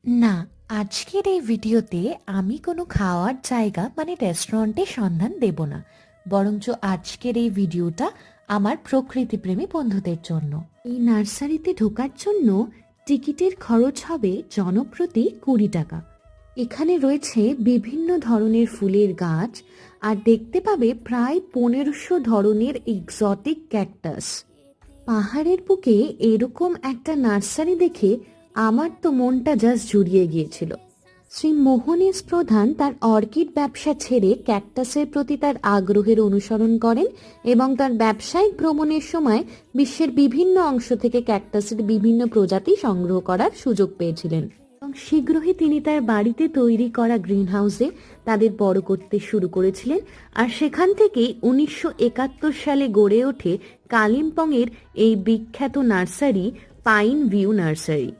না, আজকের এই ভিডিওতে আমি কোনো খাওয়ার জায়গা মানে রেস্টুরেন্টের সন্ধান দেব না। বরঞ্চ আজকের এই ভিডিওটা আমার প্রকৃতিপ্রেমী বন্ধুদের জন্য। এই নার্সারিতে ঢোকার জন্য টিকিটের খরচ হবে জনপ্রতি 20 টাকা। এখানে রয়েছে বিভিন্ন ধরনের ফুলের গাছ আর দেখতে পাবে প্রায় 1500 ধরনের এক্সোটিক ক্যাকটাস। পাহাড়ের বুকে এরকম একটা নার্সারি দেখে আমার তো মনটা জাস্ট জুড়িয়ে গিয়েছিল। শ্রী মোহনীশ প্রধান তার অর্কিড ব্যবসা ছেড়ে ক্যাকটাসের প্রতি তার আগ্রহের অনুসরণ করেন এবং তার ব্যবসায়িক ভ্রমণের সময় বিশ্বের বিভিন্ন অংশ থেকে ক্যাকটাসের বিভিন্ন প্রজাতি সংগ্রহ করার সুযোগ পেয়েছিলেন এবং শীঘ্রই তিনি তার বাড়িতে তৈরি করা গ্রিন হাউসে তাদের বড় করতে শুরু করেছিলেন। আর সেখান থেকেই 1971 সালে গড়ে ওঠে কালিম্পংয়ের এই বিখ্যাত নার্সারি পাইন ভিউ নার্সারি।